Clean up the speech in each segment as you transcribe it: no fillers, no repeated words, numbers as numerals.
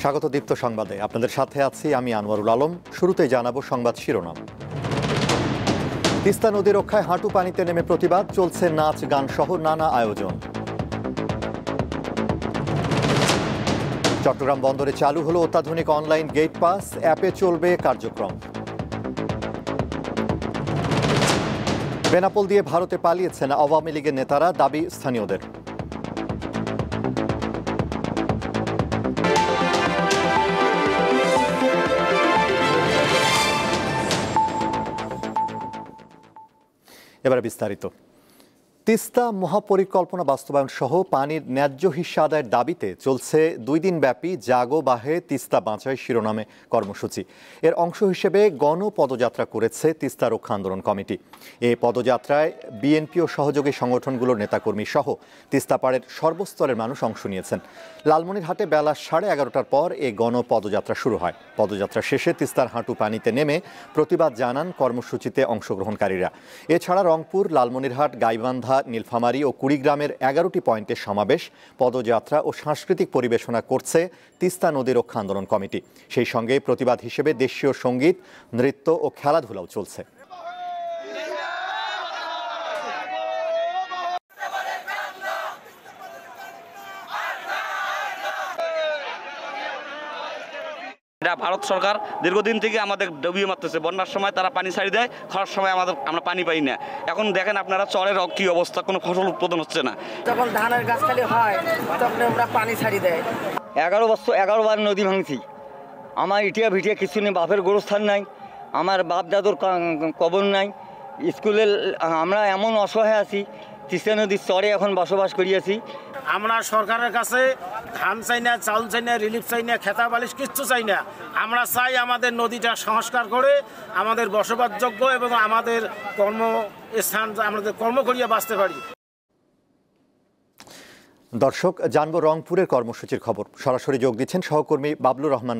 স্বাগত দীপ্ত সংবাদে, আপনাদের সাথে আছি আমি আনোয়ারুল আলম। শুরুতেই জানাবো সংবাদ শিরোনাম। তিস্তা নদী রক্ষায় হাঁটু পানিতে নেমে প্রতিবাদ, চলছে নাচ গান সহ নানা আয়োজন। চট্টগ্রাম বন্দরে চালু হলো অত্যাধুনিক অনলাইন গেট পাস, অ্যাপে চলবে কার্যক্রম। বেনাপোল দিয়ে ভারতে পালিয়েছেন আওয়ামী লীগের নেতারা, দাবি স্থানীয়দের। এবারে বিস্তারিত। তিস্তা মহাপরিকল্পনা বাস্তবায়ন সহ পানির ন্যায্য হিস্যা আদায়ের দাবিতে চলছে 2 দিনব্যাপী জাগো বাহে তিস্তা বাঁচাই শিরোনামে কর্মসূচি। এর অংশ হিসেবে গণপদযাত্রা করেছে তিস্তা রক্ষা আন্দোলন কমিটি। এই পদযাত্রায় বিএনপি ও সহযোগী সংগঠনগুলোর নেতাকর্মী সহ তিস্তাপাড়ের সর্বস্তরের মানুষ অংশ নিয়েছেন। লালমনিরহাটে বেলা 11:30টার পর এই গণপদযাত্রা শুরু হয়। পদযাত্রা শেষে তিস্তার হাঁটু পানিতে নেমে প্রতিবাদ জানান কর্মসূচিতে অংশগ্রহণকারীরা। এছাড়া রংপুর, লালমনিরহাট, গাইবান্ধা, নীলফামারী ও কুড়িগ্রামের 11টি পয়েন্টে সমাবেশ, পদযাত্রা ও সাংস্কৃতিক পরিবেশনা করছে তিস্তা নদী রক্ষা আন্দোলন কমিটি। সেই সঙ্গে প্রতিবাদ হিসেবে দেশীয় সঙ্গীত, নৃত্য ও খেলাধুলাও চলছে। ভারত সরকার দীর্ঘদিন থেকে আমাদের ডুবিয়ে মারতেছে। বন্যার সময় তারা পানি ছাড়ি দেয়, খরার সময় আমরা পানি পাই না। এখন দেখেন আপনারা চরের কি অবস্থা, কোনো ফসল উৎপাদন হচ্ছে না। যখন ধানের গাছ খালি হয় তখন আমরা পানি ছাড়ি দেয়। 11 বার নদী ভাঙছি। আমার ইটিয়া ভিটিয়া কিছু নেই, বাপের গোরস্থান নাই, আমার বাপ দাদুর কবর নাই, স্কুলের আমরা এমন অসহায় আছি। তিস্তা নদীর চরে এখন বসবাস করিয়াছি। আমরা সরকারের কাছে ধান চাই না, চাউল চাই না, রিলিফ চাই না, খেতা বালিশ কিচ্ছু চাই না। আমরা চাই আমাদের নদীটা সংস্কার করে আমাদের বসবাসযোগ্য এবং আমাদের কর্মস্থান, আমাদের কর্ম করিয়া বাঁচতে পারি। দর্শক, জানবো রংপুরের কর্মসূচির খবর। সরাসরি যোগ দিচ্ছেন সহকর্মী বাবলুর রহমান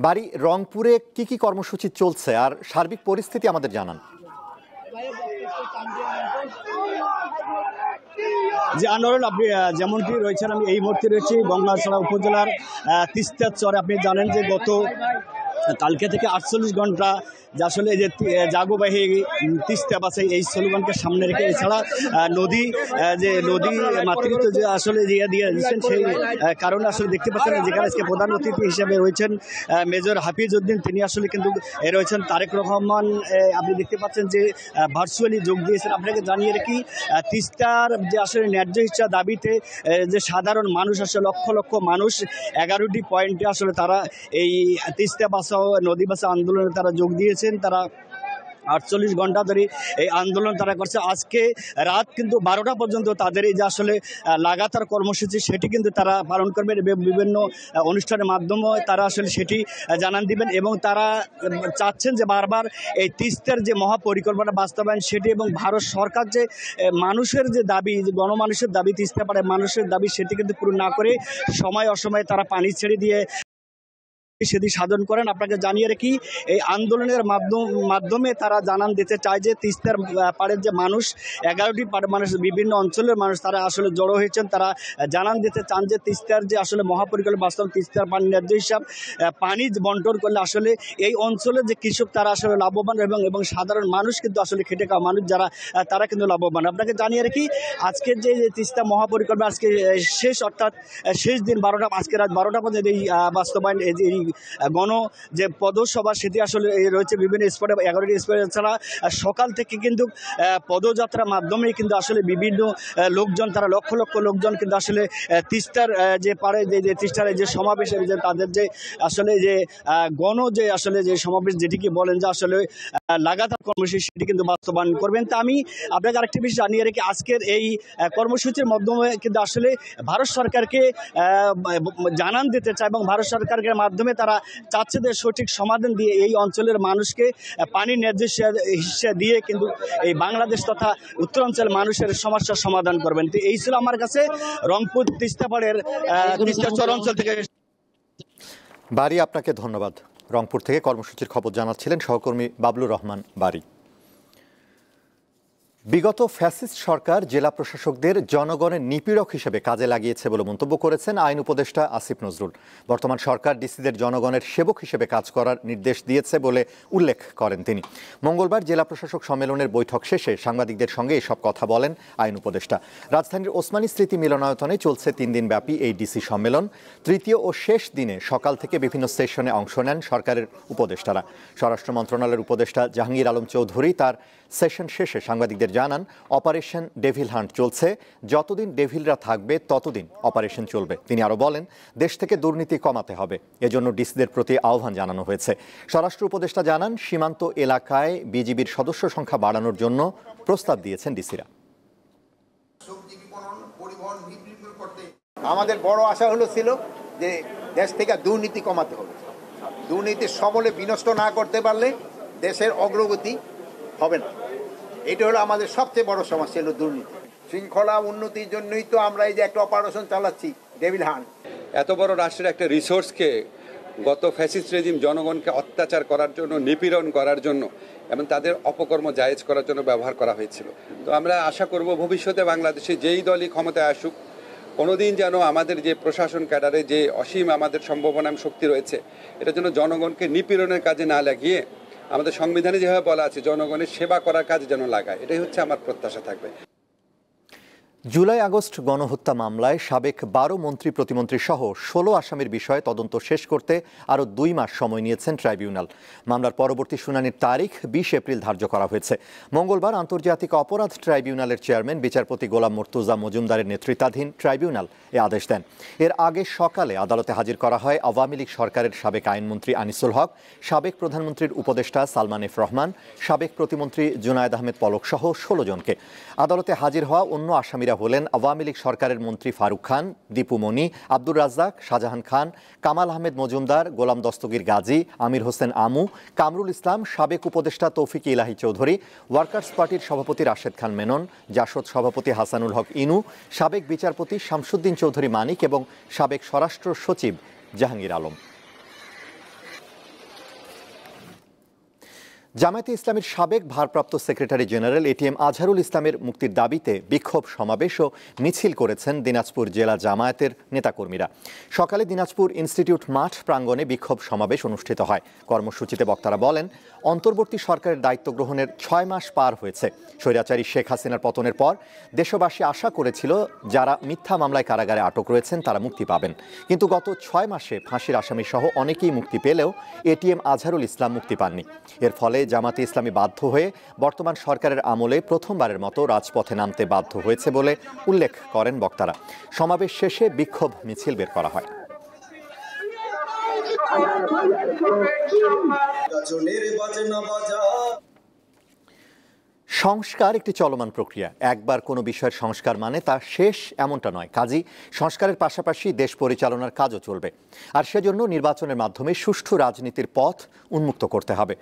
বারী। রংপুরে কি কর্মসূচি চলছে আর সার্বিক পরিস্থিতি আমাদের জানান। যে আনোয়ারুল, আপনি যেমনটি রয়েছেন, আমি এই মুহূর্তে রয়েছি গঙ্গাছড়া উপজেলার তিস্তার চরে। আপনি জানেন যে কালকে থেকে 48 ঘন্টা যে আসলে যে জাগোবাহী তিস্তা বাঁচাই এই স্লোগানকে সামনে রেখে, এছাড়া নদী মাতৃত্ব যে আসলে দিয়ে দিচ্ছেন, সেই কারণে আসলে দেখতে পাচ্ছেন যেখানে আজকে প্রধান অতিথি হিসেবে রয়েছেন মেজর হাফিজ উদ্দিন, তিনি আসলে কিন্তু রয়েছেন তারেক রহমান। আপনি দেখতে পাচ্ছেন যে ভার্চুয়ালি যোগ দিয়েছেন। আপনাকে জানিয়ে রাখি, তিস্তার যে আসলে ন্যায্য হিস্যা দাবিতে যে সাধারণ মানুষ আসলে লক্ষ লক্ষ মানুষ 11টি পয়েন্টে আসলে তারা এই তিস্তা বাঁচাও নদী বাঁচাও আন্দোলনে তারা যোগ দিয়েছেন। তারা 48 ঘন্টা ধরে এই আন্দোলন তারা করছে। আজকে রাত কিন্তু 12টা পর্যন্ত তাদের এই যে আসলে লাগাতার কর্মসূচি, সেটি কিন্তু তারা পালন করবেন। বিভিন্ন অনুষ্ঠানের মাধ্যমে তারা আসলে সেটি জানান দিবেন এবং তারা চাচ্ছেন যে বারবার এই তিস্তার যে মহাপরিকল্পনা বাস্তবায়ন সেটি, এবং ভারত সরকার যে মানুষের যে দাবি, যে গণমানুষের দাবি, তিস্তা পাড়ায় মানুষের দাবি, সেটি কিন্তু পূরণ না করে সময় অসময়ে তারা পানি ছেড়ে দিয়ে সেটি সাধন করেন। আপনাকে জানিয়ে রাখি, এই আন্দোলনের মাধ্যমে তারা জানান দিতে চায় যে তিস্তার পাড়ের যে মানুষ, 11টি পাড়ের মানুষ, বিভিন্ন অঞ্চলের মানুষ, তারা আসলে জড়ো হয়েছেন। তারা জানান দিতে চান যে তিস্তার যে আসলে মহাপরিকল্পনা বাস্তব, তিস্তার পানি ন্যায্য হিসাব পানি বন্টন করলে আসলে এই অঞ্চলের যে কৃষক তারা আসলে লাভবান এবং সাধারণ মানুষ কিন্তু আসলে খেটে খাওয়া মানুষ যারা, তারা কিন্তু লাভবান। আপনাকে জানিয়ে রাখি, আজকের যে তিস্তা মহাপরিকল্পনা আজকে শেষ, অর্থাৎ শেষ দিন 12টা, আজকে রাত 12টা পর্যন্ত এই বাস্তবায়ন, এই যে পদসভা সেটি আসলে রয়েছে বিভিন্ন স্পটে, 11টি স্পটে। ছাড়া সকাল থেকে কিন্তু পদযাত্রার মাধ্যমেই কিন্তু আসলে বিভিন্ন লোকজন, তারা লক্ষ লক্ষ লোকজন কিন্তু আসলে তিস্তার যে পাড়ে যে তিস্তার যে সমাবেশ, যে তাদের যে আসলে যে যে আসলে যে সমাবেশ, যেটিকে বলেন যে আসলে লাগাতার কর্মসূচি, সেটি কিন্তু বাস্তবায়ন করবেন। তা আমি আপনাকে আরেকটি বিষয় জানিয়ে রেখে, আজকের এই কর্মসূচির মাধ্যমে কিন্তু আসলে ভারত সরকারকে জানান দিতে চায় এবং ভারত সরকারের মাধ্যমে তারা চাচ্ছে যে সঠিক সমাধান দিয়ে এই অঞ্চলের মানুষকে পানির ন্যায্য হিস্যা দিয়ে কিন্তু এই বাংলাদেশ তথা উত্তরাঞ্চল মানুষের সমস্যার সমাধান করবেন। তো এই ছিল আমার কাছে রংপুর তিস্তাপাড়ের তিস্তা চর অঞ্চল থেকে। বারী, আপনাকে ধন্যবাদ। রংপুর থেকে কর্মসূচির খবর জানাচ্ছিলেন সহকর্মী বাবলুর রহমান বারী। বিগত ফ্যাসিস্ট সরকার জেলা প্রশাসকদের জনগণের নিপীড়ক হিসেবে কাজে লাগিয়েছে বলে মন্তব্য করেছেন আইন উপদেষ্টা আসিফ নজরুল। বর্তমান সরকার ডিসিদের জনগণের সেবক হিসেবে কাজ করার নির্দেশ দিয়েছে বলে উল্লেখ করেন তিনি। মঙ্গলবার জেলা প্রশাসক সম্মেলনের বৈঠক শেষে সাংবাদিকদের সঙ্গে এসব কথা বলেন আইন উপদেষ্টা। রাজধানীর ওসমানী স্মৃতি মিলনায়তনে চলছে 3 দিনব্যাপী এই ডিসি সম্মেলন। তৃতীয় ও শেষ দিনে সকাল থেকে বিভিন্ন সেশনে অংশ নেন সরকারের উপদেষ্টারা। স্বরাষ্ট্র মন্ত্রণালয়ের উপদেষ্টা জাহাঙ্গীর আলম চৌধুরী তার সেশন শেষে সাংবাদিকদের জানান, অপারেশন ডেভিল হান্ট চলছে, যতদিন ডেভিলরা থাকবে ততদিন অপারেশন চলবে। তিনি আরও বলেন, দেশ থেকে দুর্নীতি কমাতে হবে, এজন্য ডিসিদের প্রতি আহ্বান জানানো হয়েছে। স্বরাষ্ট্র উপদেষ্টা জানান, সীমান্ত এলাকায় বিজিবির সদস্য সংখ্যা বাড়ানোর জন্য প্রস্তাব দিয়েছেন ডিসিরা। আমাদের বড় আশা ছিল যে দেশ থেকে দুর্নীতি কমাতে হবে। দুর্নীতি সমূলে বিনষ্ট না করতে পারলে দেশের অগ্রগতি হবে না। এটা হলো আমাদের সবচেয়ে বড় সমস্যা, হলো দুর্নীতি। শৃঙ্খলা উন্নতির জন্যই তো আমরা এই যে একটা অপারেশন চালাচ্ছি ডেভিল হান্ট। এত বড় রাষ্ট্রের একটা রিসোর্সকে গত ফ্যাসিস্ট রেজিম জনগণকে অত্যাচার করার জন্য, নিপীড়ন করার জন্য এবং তাদের অপকর্ম জায়েজ করার জন্য ব্যবহার করা হয়েছিল। তো আমরা আশা করব ভবিষ্যতে বাংলাদেশে যেই দলই ক্ষমতায় আসুক, কোনোদিন যেন আমাদের যে প্রশাসন ক্যাডারে যে অসীম আমাদের সম্ভাবনা শক্তি রয়েছে, এটা যেন জনগণকে নিপীড়নের কাজে না লাগিয়ে আমাদের সংবিধানে যেভাবে বলা আছে জনগণের সেবা করার কাজে যেন লাগায়, এটাই হচ্ছে আমার প্রত্যাশা থাকবে। জুলাই আগস্ট গণহত্যা মামলায় সাবেক 12 মন্ত্রী প্রতিমন্ত্রী সহ 16 আসামির বিষয়ে তদন্ত শেষ করতে আরও 2 মাস সময় নিয়েছেন ট্রাইব্যুনাল। মামলার পরবর্তী শুনানির তারিখ 20 এপ্রিল ধার্য করা হয়েছে। মঙ্গলবার আন্তর্জাতিক অপরাধ ট্রাইব্যুনালের চেয়ারম্যান বিচারপতি গোলাম মুর্তুজা মজুমদারের নেতৃত্বাধীন ট্রাইব্যুনাল এ আদেশ দেন। এর আগে সকালে আদালতে হাজির করা হয় আওয়ামী লীগ সরকারের সাবেক আইনমন্ত্রী আনিসুল হক, সাবেক প্রধানমন্ত্রীর উপদেষ্টা সালমান এফ রহমান, সাবেক প্রতিমন্ত্রী জুনায়েদ আহমেদ পলক সহ 16 জনকে। আদালতে হাজির হওয়া অন্য আসামিরা হলেন আওয়ামী লীগ সরকারের মন্ত্রী ফারুক খান, দীপু মনি, আব্দুর রাজ্জাক, শাহজাহান খান, কামাল আহমেদ মজুমদার, গোলাম দস্তগীর গাজী, আমির হোসেন আমু, কামরুল ইসলাম, সাবেক উপদেষ্টা তৌফিক ইলাহি চৌধুরী, ওয়ার্কার্স পার্টির সভাপতি রাশেদ খান মেনন, জাসদ সভাপতি হাসানুল হক ইনু, সাবেক বিচারপতি শামসুদ্দিন চৌধুরী মানিক এবং সাবেক স্বরাষ্ট্র সচিব জাহাঙ্গীর আলম। জামায়াতে ইসলামীর সাবেক ভারপ্রাপ্ত সেক্রেটারি জেনারেল এটিএম আজহারুল ইসলামের মুক্তির দাবিতে বিক্ষোভ সমাবেশ ও মিছিল করেছেন দিনাজপুর জেলা জামায়াতের নেতাকর্মীরা। সকালে দিনাজপুর ইনস্টিটিউট মাঠ প্রাঙ্গণে বিক্ষোভ সমাবেশ অনুষ্ঠিত হয়। কর্মসূচিতে বক্তারা বলেন, অন্তর্বর্তী সরকারের দায়িত্ব গ্রহণের 6 মাস পার হয়েছে। স্বৈরাচারী শেখ হাসিনার পতনের পর দেশবাসী আশা করেছিল যারা মিথ্যা মামলায় কারাগারে আটক রয়েছেন তারা মুক্তি পাবেন, কিন্তু গত 6 মাসে ফাঁসির আসামি সহ অনেকেই মুক্তি পেলেও এটিএম আজহারুল ইসলাম মুক্তি পাননি। এর ফলে জামায়াতে ইসলামী বাধ্য হয়ে বর্তমান সরকারের আমলে প্রথমবারের মতো রাজপথে নামতে বাধ্য হয়েছে বলে উল্লেখ করেন বক্তারা। সমাবেশ শেষে বিক্ষোভ মিছিল বের করা হয়। সংস্কার একটি চলমান প্রক্রিয়া। একবার কোনো বিষয়ের সংস্কার মানে তা শেষ এমনটা নয়। কাজেই সংস্কারের পাশাপাশি দেশ পরিচালনার কাজও চলবে, আর সেজন্য নির্বাচনের মাধ্যমে সুষ্ঠু রাজনীতির পথ উন্মুক্ত করতে হবে।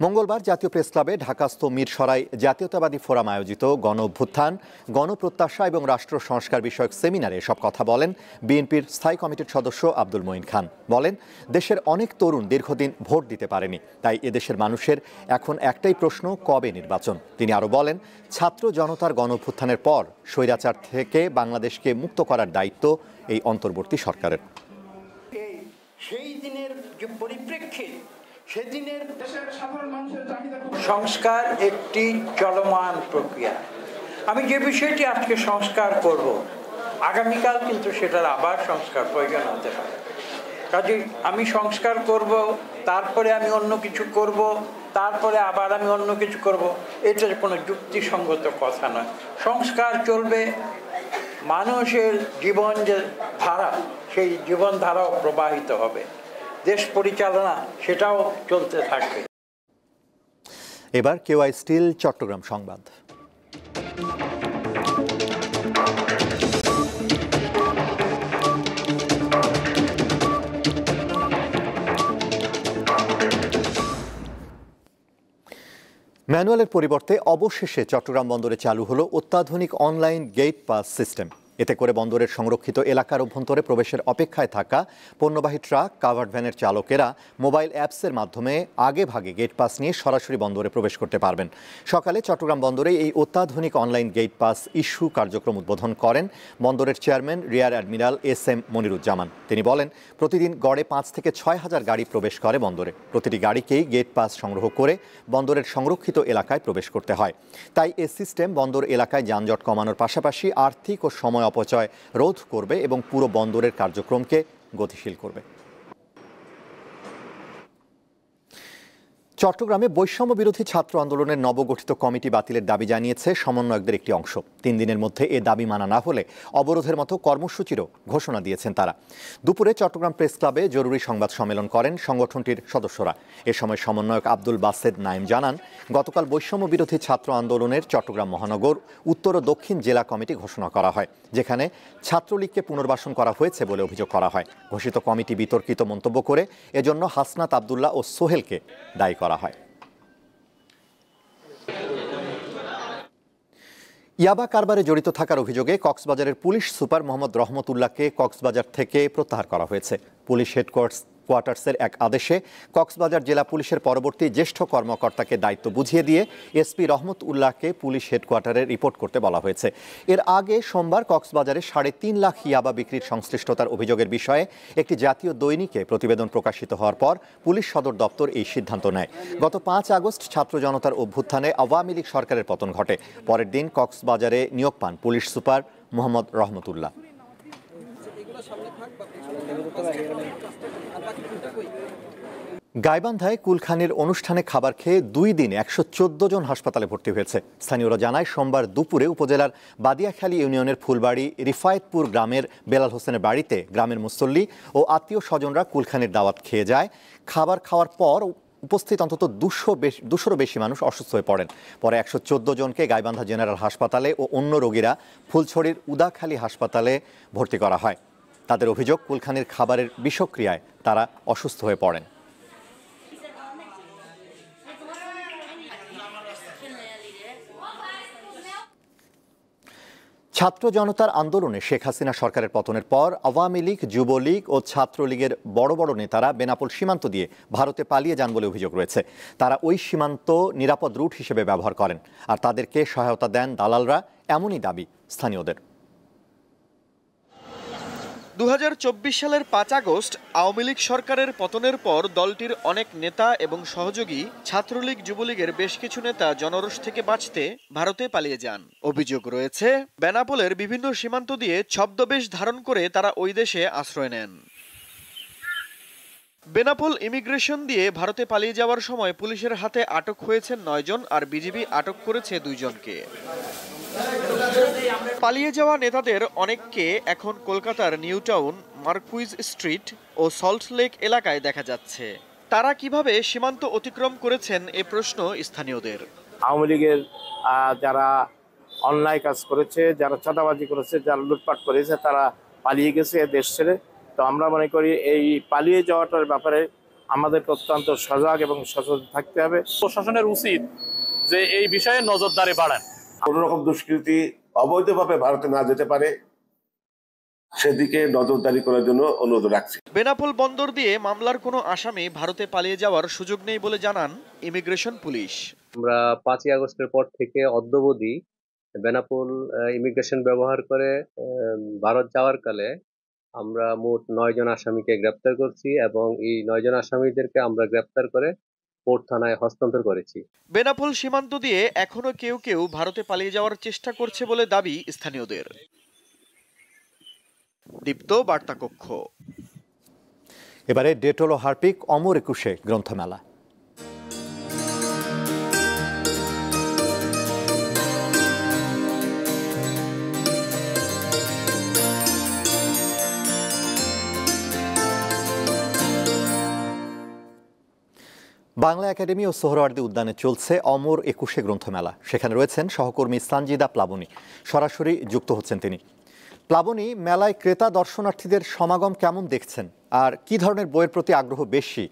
মঙ্গলবার জাতীয় প্রেস ক্লাবে ঢাকাস্থ মিরসরাই জাতীয়তাবাদী ফোরাম আয়োজিত গণ অভ্যুত্থান, গণপ্রত্যাশা এবং রাষ্ট্র সংস্কার বিষয়ক সেমিনারে এসব কথা বলেন বিএনপির স্থায়ী কমিটির সদস্য আব্দুল মঈন খান। বলেন, দেশের অনেক তরুণ দীর্ঘদিন ভোট দিতে পারেনি, তাই এদেশের মানুষের এখন একটাই প্রশ্ন, কবে নির্বাচন। তিনি আরও বলেন, ছাত্র জনতার গণঅভ্যুত্থানের পর স্বৈরাচার থেকে বাংলাদেশকে মুক্ত করার দায়িত্ব এই অন্তর্বর্তী সরকারের। সেই দিনের যে পরিপ্রেক্ষিত, সেদিনের সংস্কার একটি চলমান প্রক্রিয়া। আমি যে বিষয়টি আজকে সংস্কার করব, আগামীকাল কিন্তু সেটার আবার সংস্কার প্রয়োজন হতে পারে। কাজে আমি সংস্কার করব, তারপরে আমি অন্য কিছু করব, তারপরে আবার আমি অন্য কিছু করব, এটা কোনো যুক্তিসঙ্গত কথা নয়। সংস্কার চলবে, মানুষের জীবন যে ধারা, সেই জীবনধারাও প্রবাহিত হবে, দেশ পরিচালনা সেটাও চলতে থাকবে। এবার কেওয়াই স্টিল চট্টগ্রাম সংবাদ। ম্যানুয়ালের পরিবর্তে অবশেষে চট্টগ্রাম বন্দরে চালু হলো অত্যাধুনিক অনলাইন গেট পাস সিস্টেম। এতে করে বন্দরের সংরক্ষিত এলাকার অভ্যন্তরে প্রবেশের অপেক্ষায় থাকা পণ্যবাহী ট্রাক, কাভার্ড ভ্যানের চালকেরা মোবাইল অ্যাপসের মাধ্যমে আগে ভাগে গেট পাস নিয়ে সরাসরি বন্দরে প্রবেশ করতে পারবেন। সকালে চট্টগ্রাম বন্দরে এই অত্যাধুনিক অনলাইন গেট পাস ইস্যু কার্যক্রম উদ্বোধন করেন বন্দরের chairman rear admiral SM Moniruzzaman. তিনি বলেন, প্রতিদিন গড়ে 5 থেকে 6 হাজার গাড়ি প্রবেশ করে বন্দরে। প্রতিটি গাড়িকেই গেট পাস সংগ্রহ করে বন্দরের সংরক্ষিত এলাকায় প্রবেশ করতে হয়। তাই এই সিস্টেম বন্দর এলাকায় যানজট কমানোর পাশাপাশি আর্থিক ও সময় অপচয় রোধ করবে এবং পুরো বন্দরের কার্যক্রমকে গতিশীল করবে। চট্টগ্রামে বৈষম্য বিরোধী ছাত্র আন্দোলনের নবগঠিত কমিটি বাতিলের দাবি জানিয়েছে সমন্বয়কদের একটি অংশ। 3 দিনের মধ্যে এ দাবি মানা না হলে অবরোধের মতো কর্মসূচিরও ঘোষণা দিয়েছেন তারা। দুপুরে চট্টগ্রাম প্রেস ক্লাবে জরুরি সংবাদ সম্মেলন করেন সংগঠনটির সদস্যরা। এ সময় সমন্বয়ক আব্দুল বাসেদ নাইম জানান, গতকাল বৈষম্য বিরোধী ছাত্র আন্দোলনের চট্টগ্রাম মহানগর উত্তর ও দক্ষিণ জেলা কমিটি ঘোষণা করা হয়, যেখানে ছাত্রলীগকে পুনর্বাসন করা হয়েছে বলে অভিযোগ করা হয়। ঘোষিত কমিটি বিতর্কিত মন্তব্য করে এজন্য হাসনাত আবদুল্লাহ ও সোহেলকে দায়ী করা হয়। ইয়াবা কারবারে জড়িত থাকার অভিযোগে কক্সবাজারের পুলিশ সুপার মোহাম্মদ রহমতুল্লাহকে কক্সবাজার থেকে প্রত্যাহার করা হয়েছে। পুলিশ হেডকোয়ার্টার্সের এক আদেশে কক্সবাজার জেলা পুলিশের পরবর্তী জ্যেষ্ঠ কর্মকর্তাকে দায়িত্ব বুঝিয়ে দিয়ে SP রহমতুল্লাহকে পুলিশ হেডকোয়ার্টারে রিপোর্ট করতে বলা হয়েছে। এর আগে সোমবার কক্সবাজারে 3.5 লাখ ইয়াবা বিক্রির সংশ্লিষ্টতার অভিযোগের বিষয়ে একটি জাতীয় দৈনিকে প্রতিবেদন প্রকাশিত হওয়ার পর পুলিশ সদর দপ্তর এই সিদ্ধান্ত নেয়। গত 5 আগস্ট ছাত্র জনতার অভ্যুত্থানে আওয়ামী লীগ সরকারের পতন ঘটে। পরের দিন কক্সবাজারে নিয়োগ পান পুলিশ সুপার মোহাম্মদ রহমতুল্লাহ। গাইবান্ধায় কুলখানির অনুষ্ঠানে খাবার খেয়ে 2 দিন 114 জন হাসপাতালে ভর্তি হয়েছে। স্থানীয়রা জানায়, সোমবার দুপুরে উপজেলার বাদিয়াখালী ইউনিয়নের ফুলবাড়ি রিফায়েতপুর গ্রামের বেলাল হোসেনের বাড়িতে গ্রামের মুসল্লি ও আত্মীয় স্বজনরা কুলখানির দাওয়াত খেয়ে যায়। খাবার খাওয়ার পর উপস্থিত অন্তত 200-রও বেশি মানুষ অসুস্থ হয়ে পড়েন। পরে 114 জনকে গাইবান্ধা জেনারেল হাসপাতালে ও অন্য রোগীরা ফুলছড়ির উদাখালী হাসপাতালে ভর্তি করা হয়। তাদের অভিযোগ, কুলখানির খাবারের বিষক্রিয়ায় তারা অসুস্থ হয়ে পড়েন। ছাত্র জনতার আন্দোলনে শেখ হাসিনা সরকারের পতনের পর আওয়ামী লীগ, যুবলীগ ও ছাত্রলীগের বড় বড় নেতারা বেনাপোল সীমান্ত দিয়ে ভারতে পালিয়ে যান বলে অভিযোগ রয়েছে। তারা ওই সীমান্ত নিরাপদ রুট হিসেবে ব্যবহার করেন, আর তাদেরকে সহায়তা দেন দালালরা, এমনই দাবি স্থানীয়দের। 2024 সালের 5 আগস্ট আওয়ামী লীগ সরকারের পতনের পর দলটির অনেক নেতা এবং সহযোগী ছাত্রলীগ, যুবলীগের বেশ কিছু নেতা জনরোষ থেকে বাঁচতে ভারতে পালিয়ে যান। অভিযোগ রয়েছে, বেনাপোলের বিভিন্ন সীমান্ত দিয়ে ছদ্মবেশ ধারণ করে তারা ওই দেশে আশ্রয় নেন। বেনাপোল ইমিগ্রেশন দিয়ে ভারতে পালিয়ে যাওয়ার সময় পুলিশের হাতে আটক হয়েছেন 9 জন, আর বিজিবি আটক করেছে 2 জনকে। পালিয়ে যাওয়া নেতাদের অনেককে এখন কলকাতার নিউ টাউন, মার্কুইজ স্ট্রিট ও সল্ট লেক এলাকায় দেখা যাচ্ছে। তারা কিভাবে সীমান্ত অতিক্রম করেছেন এ প্রশ্ন স্থানীয়দের। আওয়ামী লীগের যারা অন্যায় কাজ করেছে, যারা চাঁদাবাজি করেছে, যারা লুটপাট করেছে, তারা পালিয়ে গেছে দেশ ছেড়ে। তো আমরা মনে করি এই পালিয়ে যাওয়াটার ব্যাপারে আমাদেরকে অত্যন্ত সজাগ এবং সচেতন থাকতে হবে। প্রশাসনের উচিত যে এই বিষয়ে নজরদারি বাড়ান। কোন রকম দুষ্কৃতী অবৈধভাবে ভারতে না যেতে পারে সেদিকে নজরদারি করার জন্য অনুরোধ রাখছি। বেনাপোল বন্দর দিয়ে মামলার কোনো আসামি ভারতে পালিয়ে যাওয়ার সুযোগ নেই বলে জানান ইমিগ্রেশন পুলিশ। আমরা 5 আগস্টের পর থেকে অদ্যাবধি বেনাপোল ইমিগ্রেশন ব্যবহার করে ভারত যাওয়ার কালে আমরা মোট 9 জন আসামিকে গ্রেপ্তার করছি এবং এই 9 জন আসামিদেরকে আমরা গ্রেপ্তার করে পোর্ট থানায় হস্তান্তর করেছি। বেনাপোল সীমান্ত দিয়ে এখনো কেউ কেউ ভারতে পালিয়ে যাওয়ার চেষ্টা করছে বলে দাবি স্থানীয়দের। দীপ্ত বার্তা কক্ষ। এবারে ডেটল ও হারপিক অমর একুশে গ্রন্থমেলা। বাংলা একাডেমি ও সোহরাওয়ার্দী উদ্যানে চলছে অমর একুশে গ্রন্থমেলা। সেখানে রয়েছেন সহকর্মী সানজিদা প্লাবনী, সরাসরি যুক্ত হচ্ছেন তিনি। প্লাবনী, মেলায় ক্রেতা দর্শনার্থীদের সমাগম কেমন দেখছেন, আর কি ধরনের বইয়ের প্রতি আগ্রহ বেশি?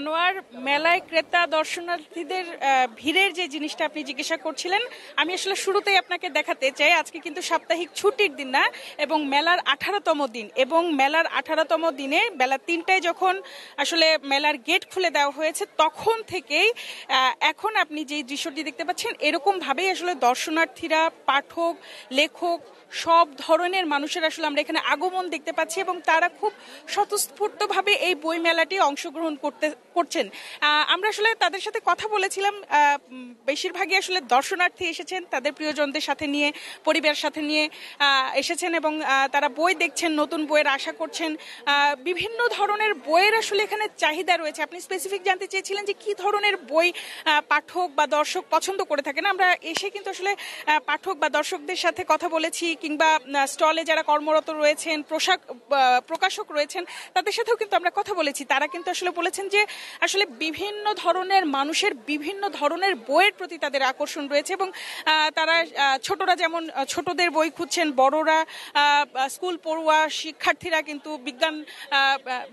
আনোয়ার, মেলায় ক্রেতা দর্শনার্থীদের ভিড়ের যে জিনিসটা আপনি জিজ্ঞাসা করছিলেন, আমি আসলে শুরুতেই আপনাকে দেখাতে চাই। আজকে কিন্তু সাপ্তাহিক ছুটির দিন না, এবং মেলার 18তম দিন, এবং মেলার 18তম দিনে বেলা 3টায় যখন আসলে মেলার গেট খুলে দেওয়া হয়েছে, তখন থেকেই এখন আপনি যে দৃশ্যটি দেখতে পাচ্ছেন, এরকম ভাবেই আসলে দর্শনার্থীরা, পাঠক, লেখক, সব ধরনের মানুষের আসলে আমরা এখানে আগমন দেখতে পাচ্ছি, এবং তারা খুব স্বতঃস্ফূর্তভাবে এই বই মেলাটি অংশগ্রহণ করছেন। আমরা আসলে তাদের সাথে কথা বলেছিলাম। বেশিরভাগই আসলে দর্শনার্থী এসেছেন, তাদের প্রিয়জনদের সাথে নিয়ে, পরিবারের সাথে নিয়ে এসেছেন, এবং তারা বই দেখছেন, নতুন বইয়ের আশা করছেন। বিভিন্ন ধরনের বইয়ের আসলে এখানে চাহিদা রয়েছে। আপনি স্পেসিফিক জানতে চেয়েছিলেন যে কি ধরনের বই পাঠক বা দর্শক পছন্দ করে থাকেন। আমরা এসে কিন্তু আসলে পাঠক বা দর্শকদের সাথে কথা বলেছি, কিংবা স্টলে যারা কর্মরত রয়েছেন, প্রকাশক রয়েছেন, তাদের সাথেও কিন্তু আমরা কথা বলেছি। তারা কিন্তু আসলে বলেছেন যে আসলে বিভিন্ন ধরনের মানুষের বিভিন্ন ধরনের বইয়ের প্রতি তাদের আকর্ষণ রয়েছে, এবং তারা ছোটরা যেমন ছোটদের বই খুঁজছেন, বড়রা, স্কুল পড়ুয়া শিক্ষার্থীরা কিন্তু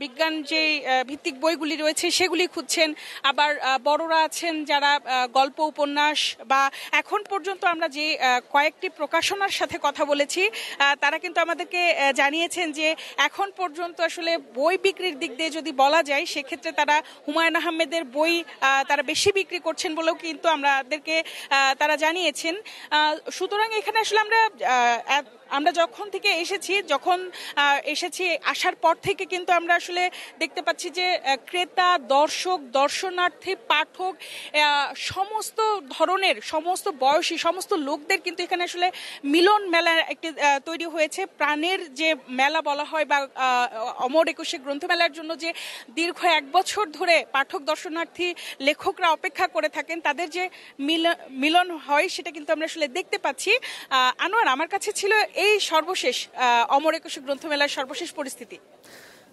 বিজ্ঞান যে ভিত্তিক বইগুলি রয়েছে সেগুলি খুঁজছেন। আবার বড়রা আছেন যারা গল্প, উপন্যাস, বা এখন পর্যন্ত আমরা যে কয়েকটি প্রকাশনার সাথে কথা বলেছি, তারা কিন্তু আমাদেরকে জানিয়েছেন যে এখন পর্যন্ত আসলে বই বিক্রির দিক দিয়ে যদি বলা যায়, সেক্ষেত্রে তারা হুমায়ুন আহমেদের বই তারা বেশি বিক্রি করছেন বলেও কিন্তু আমাদেরকে তারা জানিয়েছেন। সুতরাং এখানে আসলে আমরা যখন এসেছি আসার পর থেকে কিন্তু আমরা আসলে দেখতে পাচ্ছি যে ক্রেতা, দর্শক, দর্শনার্থী, পাঠক, সমস্ত ধরনের, সমস্ত বয়সী, সমস্ত লোকদের কিন্তু এখানে আসলে মিলন মেলা একটি তৈরি হয়েছে। প্রাণের যে মেলা বলা হয়, বা অমর একুশে গ্রন্থমেলার জন্য যে দীর্ঘ 1 বছর ধরে পাঠক, দর্শনার্থী, লেখকরা অপেক্ষা করে থাকেন, তাদের যে মিলন হয়, সেটা কিন্তু আমরা আসলে দেখতে পাচ্ছি। আনোয়ার, আমার কাছে ছিল এই সর্বশেষ অমর একুশে গ্রন্থমেলার সর্বশেষ পরিস্থিতি।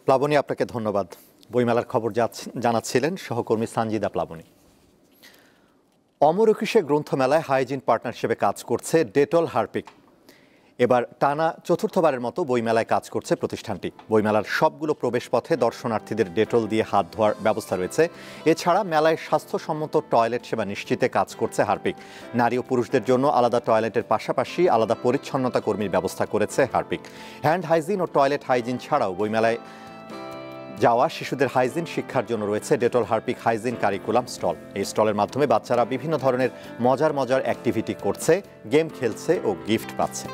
প্লাবনী, আপনাকে ধন্যবাদ। বইমেলার খবর জানাচ্ছিলেন সহকর্মী সানজিদা প্লাবনী। অমর একুশে গ্রন্থমেলায় হাইজিন পার্টনার হিসেবে কাজ করছে ডেটল হারপিক। এবার টানা 4থবারের মতো বইমেলায় কাজ করছে প্রতিষ্ঠানটি। বইমেলার সবগুলো প্রবেশপথে দর্শনার্থীদের ডেটল দিয়ে হাত ধোয়ার ব্যবস্থা রয়েছে। এছাড়া মেলায় স্বাস্থ্যসম্মত টয়লেট সেবা নিশ্চিতে কাজ করছে হারপিক। নারী ও পুরুষদের জন্য আলাদা টয়লেটের পাশাপাশি আলাদা পরিচ্ছন্নতা কর্মীর ব্যবস্থা করেছে হারপিক। হ্যান্ড হাইজিন ও টয়লেট হাইজিন ছাড়াও বইমেলায় যাওয়া শিশুদের হাইজিন শিক্ষার জন্য রয়েছে Dettol Harpic hygiene curriculum stall. এই স্টলের মাধ্যমে বাচ্চারা বিভিন্ন ধরনের মজার অ্যাক্টিভিটি করছে, গেম খেলছে ও গিফট পাচ্ছে।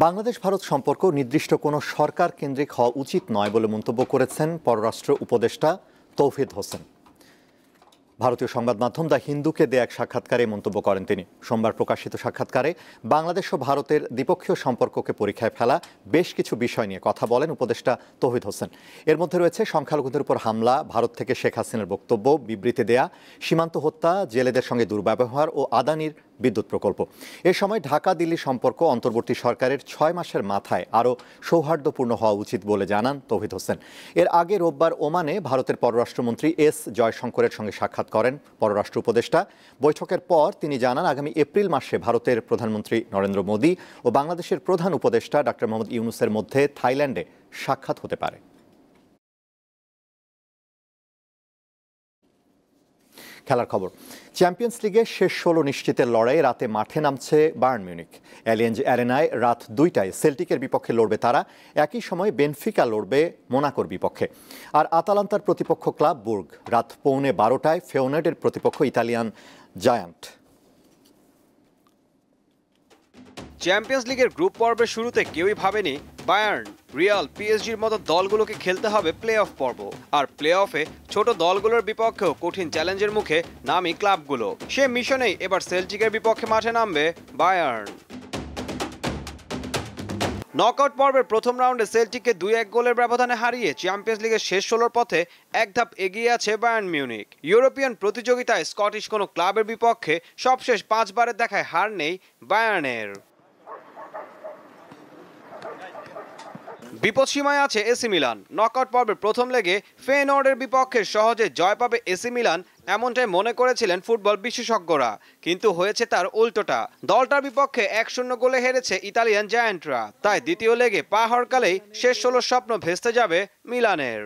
বাংলাদেশ ভারত সম্পর্ক নির্দিষ্ট কোনো সরকার কেন্দ্রিক হওয়া উচিত নয় বলে মন্তব্য করেছেন পররাষ্ট্র উপদেষ্টা তৌহিদ হোসেন। ভারতীয় সংবাদ মাধ্যম দ্য হিন্দুকে দেয়া এক সাক্ষাৎকারে মন্তব্য করেন তিনি। সোমবার প্রকাশিত সাক্ষাৎকারে বাংলাদেশ ও ভারতের দ্বিপক্ষীয় সম্পর্ককে পরীক্ষায় ফেলা বেশ কিছু বিষয় নিয়ে কথা বলেন উপদেষ্টা তৌহিদ হোসেন। এর মধ্যে রয়েছে সংখ্যালঘুদের উপর হামলা, ভারত থেকে শেখ হাসিনার বক্তব্য, বিবৃতি দেয়া, সীমান্ত হত্যা, জেলেদের সঙ্গে দুর্ব্যবহার ও আদানির বিদ্যুৎ প্রকল্প। এ সময় ঢাকা দিল্লি সম্পর্ক অন্তর্বর্তী সরকারের 6 মাসের মাথায় আরও সৌহার্দ্যপূর্ণ হওয়া উচিত বলে জানান তৌহিদ হোসেন। এর আগে রোববার ওমানে ভারতের পররাষ্ট্রমন্ত্রী এস জয়শঙ্করের সঙ্গে সাক্ষাৎ করেন পররাষ্ট্র উপদেষ্টা। বৈঠকের পর তিনি জানান আগামী এপ্রিল মাসে ভারতের প্রধানমন্ত্রী নরেন্দ্র মোদী ও বাংলাদেশের প্রধান উপদেষ্টা ডক্টর মোহাম্মদ ইউনূসের মধ্যে থাইল্যান্ডে সাক্ষাৎ হতে পারে। খেলার খবর। চ্যাম্পিয়ন্স লিগের শেষ 16 নিশ্চিতের লড়াইয়ে রাতে মাঠে নামছে বায়ার্ন মিউনিখ। অ্যালিয়েঞ্জ অ্যারেনায় রাত 2টায় সেল্টিকের বিপক্ষে লড়বে তারা। একই সময় বেনফিকা লড়বে মোনাকোর বিপক্ষে। আর আতালান্তার প্রতিপক্ষ ক্লাব বুর্গ রাত 11:15টায় ফেওনেডের প্রতিপক্ষ ইতালিয়ান জায়ান্ট। চ্যাম্পিয়ন্স লিগের গ্রুপ পর্বের শুরুতে কেউই ভাবেনি বায়ার্ন, রিয়াল, পিএসজির মতো দলগুলোকে খেলতে হবে প্লে অফ পর্ব। আর প্লে অফে ছোট দলগুলোর বিপক্ষেও কঠিন চ্যালেঞ্জের মুখে নামি ক্লাবগুলো। সে মিশনেই এবার সেল্টিকের বিপক্ষে মাঠে নামবে বায়ার্ন। নকআউট পর্বের প্রথম রাউন্ডে সেল্টিককে 2-1 গোলের ব্যবধানে হারিয়ে চ্যাম্পিয়ন্স লিগের শেষ 16 পথে এক ধাপ এগিয়ে আছে বায়ার্ন মিউনিখ। ইউরোপিয়ান প্রতিযোগিতায় স্কটিশ কোনো ক্লাবের বিপক্ষে সবশেষ 5 বারের দেখায় হার নেই বায়ার্নের। বিপদসীমায় আছে এসি মিলান। নকআউট পর্বের প্রথম লেগে ফেয়নোর্ডের বিপক্ষে সহজে জয় পাবে এসি মিলান এমনটাই মনে করেছিলেন ফুটবল বিশেষজ্ঞরা, কিন্তু হয়েছে তার উল্টোটা। দলটার বিপক্ষে 1-0 গোলে হেরেছে ইতালিয়ান জায়ান্টরা। তাই দ্বিতীয় লেগে পা হরকালেই শেষ 16 স্বপ্ন ভেস্তে যাবে মিলানের।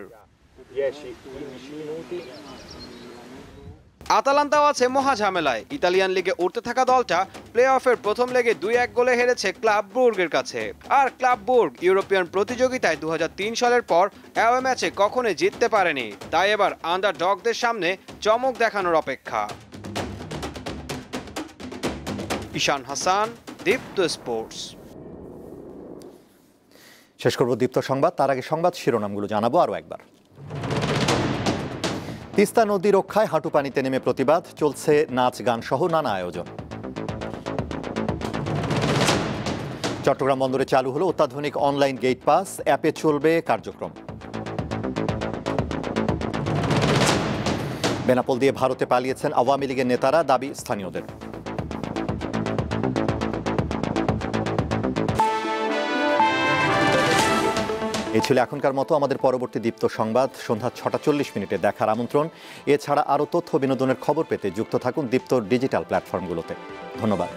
আতালান্তাও আছে মহা ঝামেলায়। ইতালিয়ান লিগে উঠতে থাকা দলটা প্লে অফের প্রথম লেগে 2-1 গোলে হেরেছে ক্লাব ব্রুগের কাছে। আর ক্লাব ব্রুগ ইউরোপিয়ান প্রতিযোগিতায় 2003 সালের পর অ্যাওয়ে ম্যাচে কখনোই জিততে পারেনি। তাই এবার আন্ডারডগদের সামনে চমক দেখানোর অপেক্ষা। ঈশান হাসান, দীপ্ত স্পোর্টস। শেষ করব দীপ্ত সংবাদ, তার আগে সংবাদ শিরোনামগুলো জানাবো আরও একবার। তিস্তা নদী রক্ষায় হাঁটু পানিতে নেমে প্রতিবাদ, চলছে নাচ গান সহ নানা আয়োজন। চট্টগ্রাম বন্দরে চালু হলো অত্যাধুনিক অনলাইন গেট পাস, অ্যাপে চলবে কার্যক্রম। বেনাপোল দিয়ে ভারতে পালিয়েছেন আওয়ামী লীগের নেতারা, দাবি স্থানীয়দের। এই ছিল এখনকার মতো। আমাদের পরবর্তী দীপ্ত সংবাদ সন্ধ্যা 6:40 দেখার আমন্ত্রণ। এছাড়া আরও তথ্য বিনোদনের খবর পেতে যুক্ত থাকুন দীপ্ত ডিজিটাল প্ল্যাটফর্মগুলোতে। ধন্যবাদ।